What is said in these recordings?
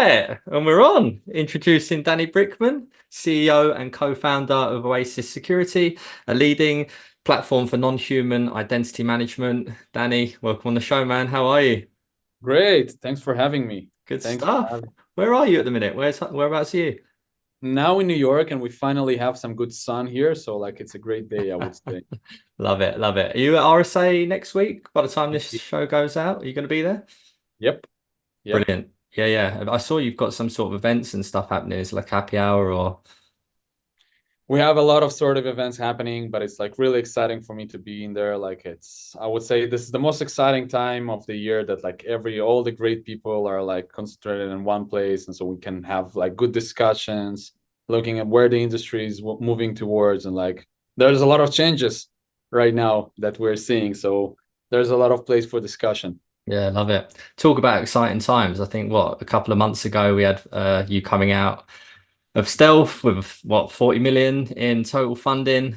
right, and we're on. Introducing Danny Brickman, CEO and co-founder of Oasis Security, a leading platform for non-human identity management. Danny, welcome on the show, man. How are you? Great. Thanks for having me. Good Thanks for stuff. having me. Where are you at the minute? Whereabouts are you? Now in New York, and we finally have some good sun here. So like it's a great day, I would say. Love it, love it. Are you at RSA next week? By the time this show goes out, are you going to be there? Yep. Yep. Brilliant. Yeah, yeah. I saw you've got some sort of events and stuff happening. It's like happy hour or We have a lot of sort of events happening, but it's like really exciting for me to be in there. Like I would say this is the most exciting time of the year that like all the great people are like concentrated in one place. And so we can have like good discussions, looking at where the industry is moving towards. And like, there's a lot of changes right now that we're seeing. So there's a lot of place for discussion. yeah, love it. Talk about exciting times. I think a couple of months ago we had you coming out of stealth with what 40 million in total funding.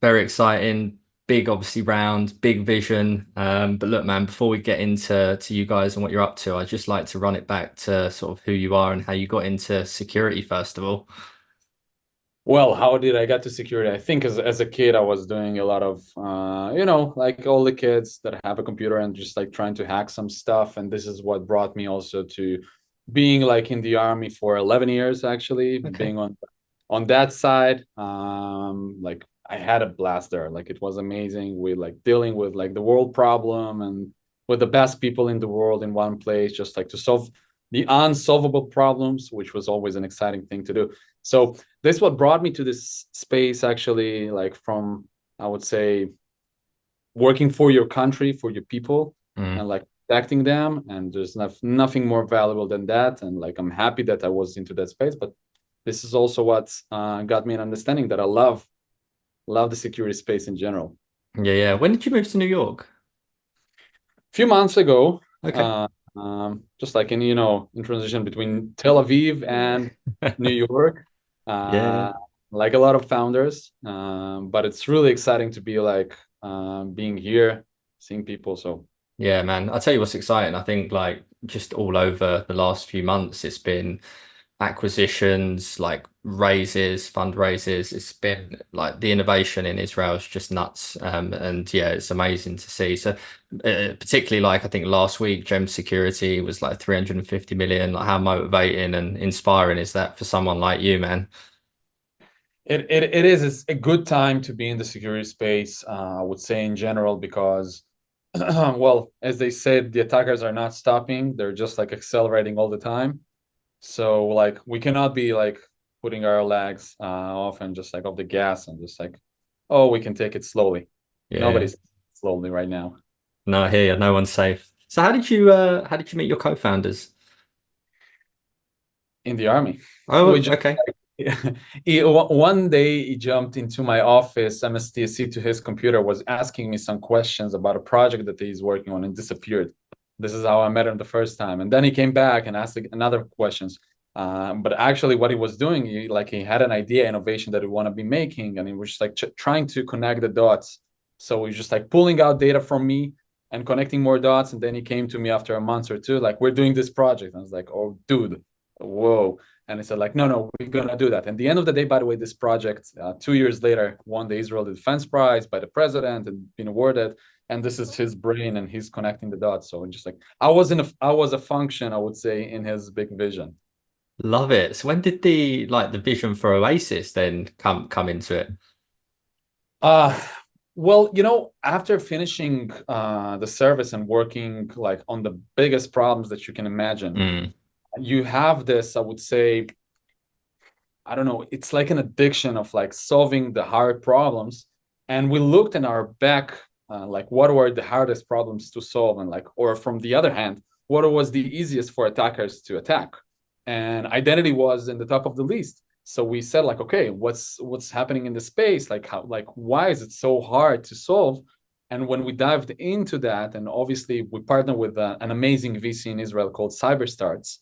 Very exciting, big obviously round, big vision. But look, man, before we get into you guys and what you're up to, I'd just like to run it back to sort of who you are and how you got into security first of all. Well, how did I get to security? I think as a kid, I was doing a lot of, like all the kids that have a computer and just like trying to hack some stuff. And this is what brought me also to being like in the army for 11 years, actually, Okay. being on that side. Like I had a blast there. Like it was amazing. We like dealing with like the world problem and with the best people in the world in one place, just like to solve the unsolvable problems, which was always an exciting thing to do. So this what brought me to this space actually, like from I would say working for your country, for your people, Mm. and like protecting them. And there's nothing more valuable than that. And like I'm happy that I was into that space. But this is also what got me an understanding that I love the security space in general. Yeah, yeah. When did you move to New York? A few months ago, Okay. uh, just like in transition between Tel Aviv and New York, Yeah. uh, like a lot of founders. But it's really exciting to be like being here, seeing people. So Yeah, man. I'll tell you what's exciting. I think like just all over the last few months, it's been acquisitions, like raises, fundraisers. It's been like the innovation in Israel is just nuts. And yeah, it's amazing to see. So particularly like I think last week, Gem Security was like 350 million. Like how motivating and inspiring is that for someone like you, man? it is it's a good time to be in the security space. I would say in general because. Well, as they said, the attackers are not stopping. They're just like accelerating all the time. So like we cannot be like putting our legs off and just like off the gas and just like, oh, we can take it slowly. Yeah. Nobody's slowly right now No, here, no one's safe. So how did you meet your co-founders? in the army. Oh, We just okay. one day he jumped into my office, MSTSC to his computer, was asking me some questions about a project that he's working on and disappeared. This is how I met him the first time. And then he came back and asked another questions. But actually what he was doing, he had an idea, innovation that he want to be making. And he was just like trying to connect the dots. So he's just like pulling out data from me and connecting more dots. And then he came to me after a month or two, like, we're doing this project. And I was like, oh, dude, whoa. And he said, like, no, we're going to do that. And the end of the day, by the way, this project, 2 years later, won the Israel Defense Prize by the president and been awarded. And this is his brain and he's connecting the dots. So just like I was a function, I would say, in his big vision. Love it. So when did the vision for Oasis then come into it? Uh well, after finishing the service and working like on the biggest problems that you can imagine, Mm, you have this, I would say, I don't know, it's like an addiction of like solving the hard problems. And we looked in our back, like what were the hardest problems to solve, and like, or from the other hand, what was the easiest for attackers to attack? And identity was in the top of the list. So we said like, okay, what's happening in the space? Like how, like why is it so hard to solve? And when we dived into that, and obviously we partnered with an amazing VC in Israel called CyberStarts,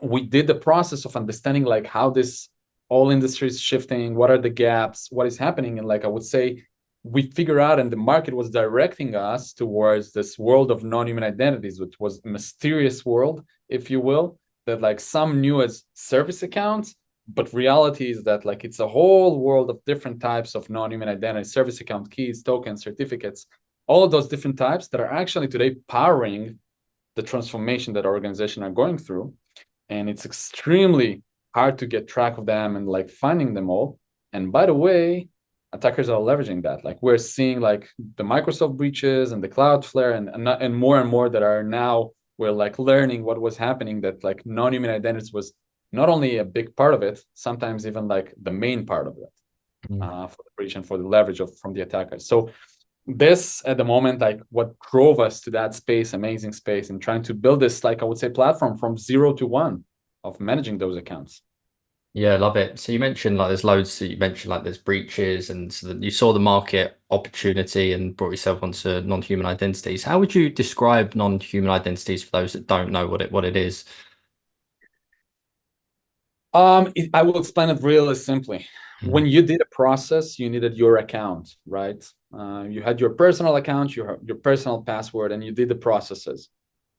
we did the process of understanding like how this all industry is shifting, what are the gaps, what is happening. And like I would say, we figure out, and the market was directing us towards this world of non-human identities, which was a mysterious world. if you will, that like some new as service accounts, but reality is that like it's a whole world of different types of non-human identity, service account keys, tokens, certificates, all of those different types that are actually today powering the transformation that our organization are going through. And it's extremely hard to get track of them and like finding them all. And by the way, attackers are leveraging that. Like we're seeing like the Microsoft breaches and the Cloudflare and more that are now, we're like learning what was happening, that like non-human identities was not only a big part of it, sometimes even like the main part of it for the breach and for the leverage from the attackers. So this at the moment, like what drove us to that space, amazing space, and trying to build this, like I would say, platform from 0 to 1 of managing those accounts. Yeah, love it. So you mentioned like there's loads. So you mentioned like there's breaches, and so that you saw the market opportunity and brought yourself onto non-human identities. How would you describe non-human identities for those that don't know what it is? I will explain it really simply. When Mm. you did a process, you needed your account, right? You had your personal account, your personal password, and you did the processes,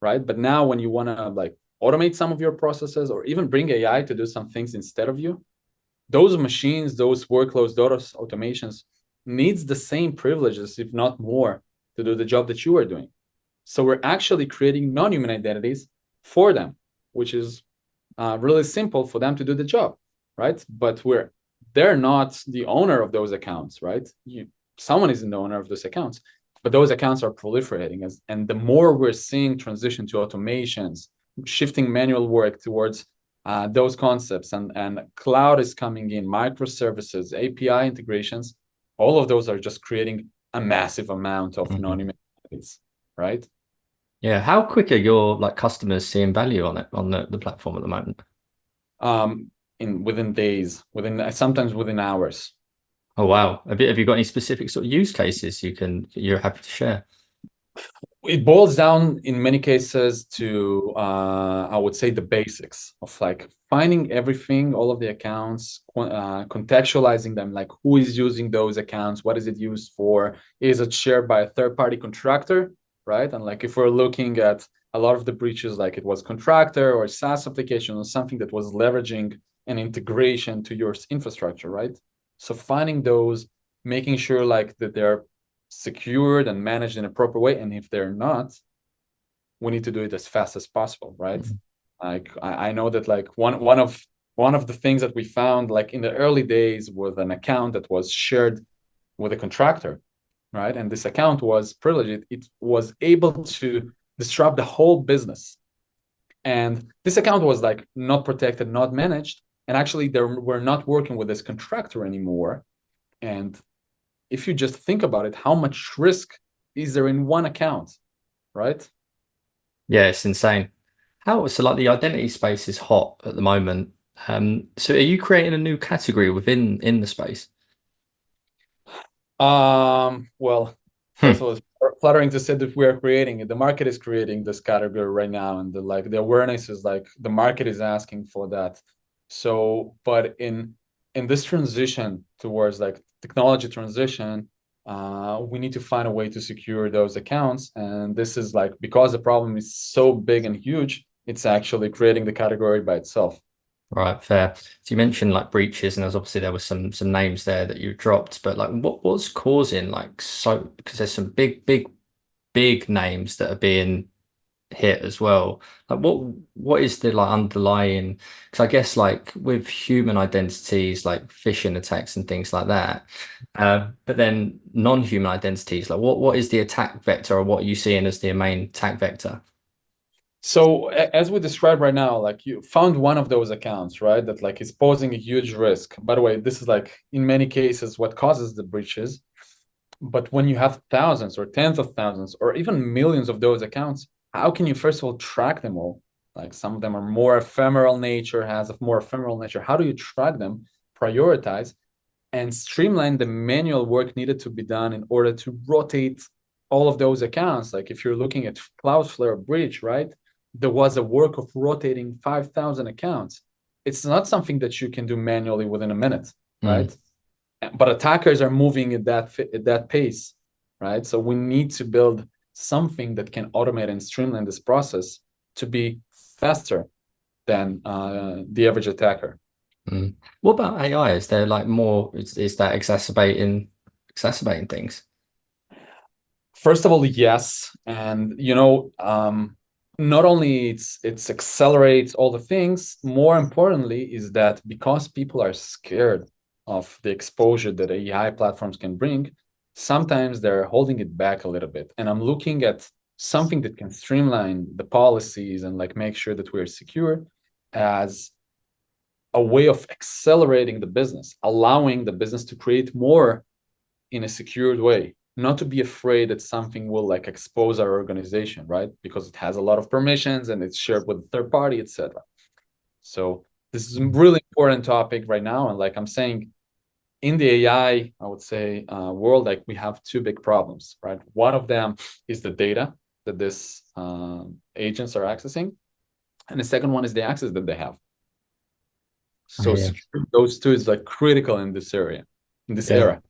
right? But now when you want to like automate some of your processes or even bring AI to do some things instead of you, those machines, those workloads, those automations needs the same privileges, if not more, to do the job that you are doing. So we're actually creating non-human identities for them, which is really simple for them to do the job, right? But they're not the owner of those accounts, right? Someone is the owner of those accounts, but those accounts are proliferating, and the more we're seeing transition to automations, shifting manual work towards those concepts, and cloud is coming in, microservices, API integrations, all of those are just creating a massive amount of non-human identities, right? Yeah, how quick are your like customers seeing value on it on the platform at the moment? Within days, sometimes within hours. Oh wow. Have you got any specific sort of use cases you're happy to share? It boils down in many cases to I would say the basics of like finding everything, all of the accounts, contextualizing them, like who is using those accounts, what is it used for, is it shared by a third-party contractor, right? And like if we're looking at a lot of the breaches, like it was contractor or SaaS application or something that was leveraging an integration to your infrastructure, right? So finding those, making sure like that they're secured and managed in a proper way, and if they're not, we need to do it as fast as possible, right? Like I know that like one of the things that we found like in the early days was an account that was shared with a contractor, right? And this account was privileged. It was able to disrupt the whole business, and this account was like not protected, not managed, and actually we're not working with this contractor anymore. And if you just think about it, how much risk is there in one account, right? Yeah, it's insane. So like the identity space is hot at the moment. So are you creating a new category within in the space? Well, Hmm. first of all, it's flattering to say that we are creating it. The market is creating this category right now, and the awareness is like the market is asking for that. So, but in this transition towards like technology transition, we need to find a way to secure those accounts. And this is like because the problem is so big and huge, it's actually creating the category by itself. Right, fair. So you mentioned like breaches, and there was some names there that you dropped, but like what's causing like so because there's some big names that are being hit as well. Like what is the like underlying? Because I guess like with human identities, like phishing attacks and things like that, but then non-human identities, like what is the attack vector, or what are you seeing as the main attack vector? So as we described right now, like you found one of those accounts, right? That like is posing a huge risk. By the way, this is like in many cases what causes the breaches. But when you have thousands or tens of thousands or even millions of those accounts, how can you first of all track them all? Like some of them are more ephemeral nature, has a more ephemeral nature. How do you track them, prioritize, and streamline the manual work needed to be done in order to rotate all of those accounts? Like if you're looking at Cloudflare breach, right? There was a work of rotating 5,000 accounts. It's not something that you can do manually within a minute, Mm. right? But attackers are moving at that pace, right? So we need to build something that can automate and streamline this process to be faster than the average attacker. Mm. What about AI? Is there like more, is that exacerbating things? First of all, yes, and not only it's accelerates all the things. More importantly, is that because people are scared of the exposure that AI platforms can bring, sometimes they're holding it back a little bit. And I'm looking at something that can streamline the policies and like make sure that we're secure as a way of accelerating the business, allowing the business to create more in a secured way, not to be afraid that something will like expose our organization, right? Because it has a lot of permissions and it's shared with a third party, etc. So this is a really important topic right now. And like I'm saying, in the I would say, world, like we have two big problems, right? One of them is the data that this agents are accessing, and the second one is the access that they have. So Yeah. securing those two is like critical in this area, in this Yeah. era.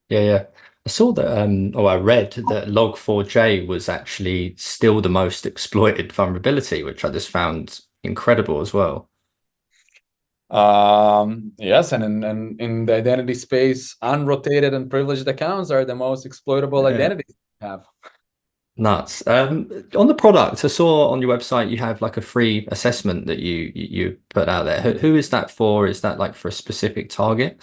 Yeah, yeah. I saw that, or I read that Log4j was actually still the most exploited vulnerability, which I just found incredible as well. Yes, and in the identity space, unrotated and privileged accounts are the most exploitable Yeah. identities we have. Nuts. On the product, I saw on your website you have like a free assessment that you put out there. Who is that for? Is that like for a specific target?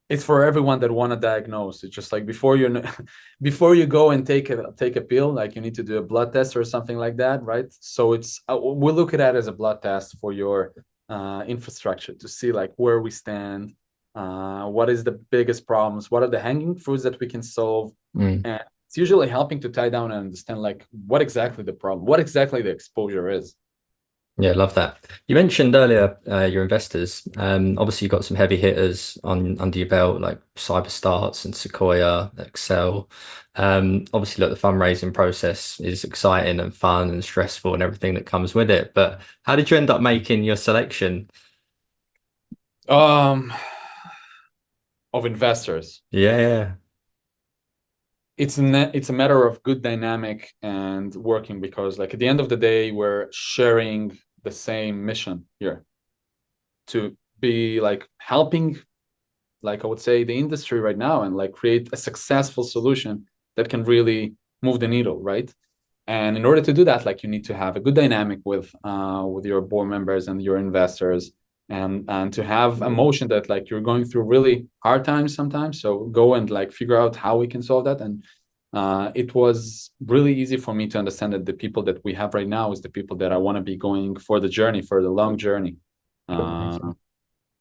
It's for everyone that want to diagnose. It's just like before you before you go and take a pill, like you need to do a blood test or something like that, right? So it's we look at that as a blood test for your infrastructure to see like where we stand, what is the biggest problems, what are the hanging fruits that we can solve, Mm. and it's usually helping to tie down and understand like what exactly the problem, what exactly the exposure is. Yeah, love that. You mentioned earlier your investors. Obviously, you've got some heavy hitters on under your belt, like CyberStarts and Sequoia, Excel. Obviously, look, the fundraising process is exciting and fun and stressful and everything that comes with it. But how did you end up making your selection? Um, of investors. Yeah, yeah, It's a matter of good dynamic and working, because like at the end of the day we're sharing the same mission here to be like helping, like I would say, the industry right now, and like create a successful solution that can really move the needle, right? And in order to do that, like you need to have a good dynamic with your board members and your investors, and to have emotion that like you're going through really hard times sometimes. So go and like figure out how we can solve that. And it was really easy for me to understand that the people that we have right now is the people that I want to be going for the journey, for the long journey. Uh, amazing.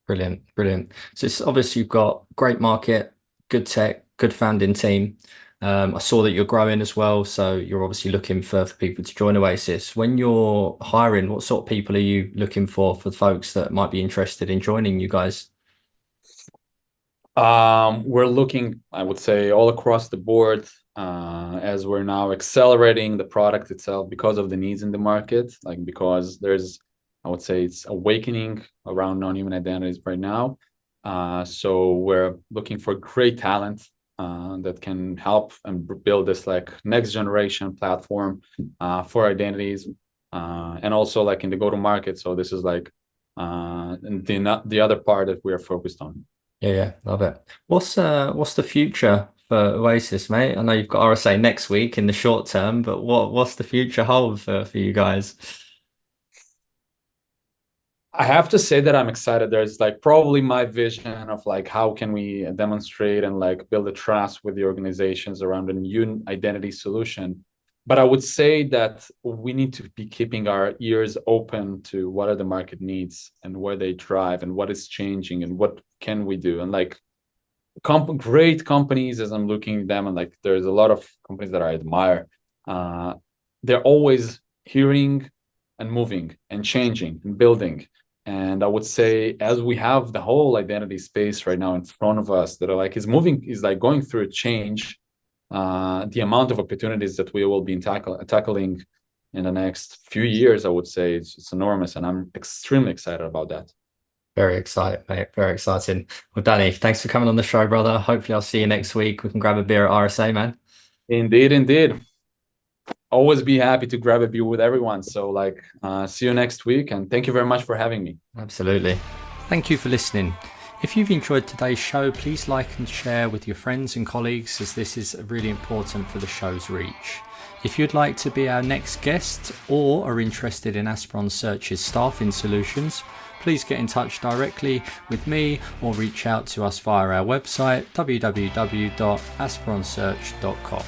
Brilliant, brilliant. So it's obviously you've got great market, good tech, good founding team. I saw that you're growing as well, so you're obviously looking for people to join Oasis. When you're hiring, what sort of people are you looking for folks that might be interested in joining you guys? we're looking, I would say, all across the board, as we're now accelerating the product itself because of the needs in the market, like because there's, I would say, it's awakening around non-human identities right now. So we're looking for great talent that can help and build this like next generation platform for identities, and also like in the go-to-market. So this is like the other part that we are focused on. Yeah, yeah, love it. What's the future for Oasis, mate? I know you've got RSA next week in the short term, but what's the future hold for you guys? I have to say that I'm excited. There's like probably my vision of like how can we demonstrate and like build a trust with the organizations around a new identity solution. But I would say that we need to be keeping our ears open to what are the market needs and where they drive and what is changing and what can we do. And like great companies, as I'm looking at them, and like there's a lot of companies that I admire. Uh, they're always hearing and moving and changing and building. And I would say, as we have the whole identity space right now in front of us, that are like is moving, is like going through a change. The amount of opportunities that we will be tackling in the next few years, I would say, it's enormous, and I'm extremely excited about that. Very excited, mate. Very exciting. Well, Danny, thanks for coming on the show, brother. Hopefully I'll see you next week. We can grab a beer at RSA, man. Indeed, indeed. always be happy to grab a beer with everyone. So like, see you next week, and thank you very much for having me. Absolutely. Thank you for listening. If you've enjoyed today's show, please like and share with your friends and colleagues, as this is really important for the show's reach. If you'd like to be our next guest or are interested in Aspiron Search's staffing solutions, please get in touch directly with me or reach out to us via our website www.aspironsearch.com.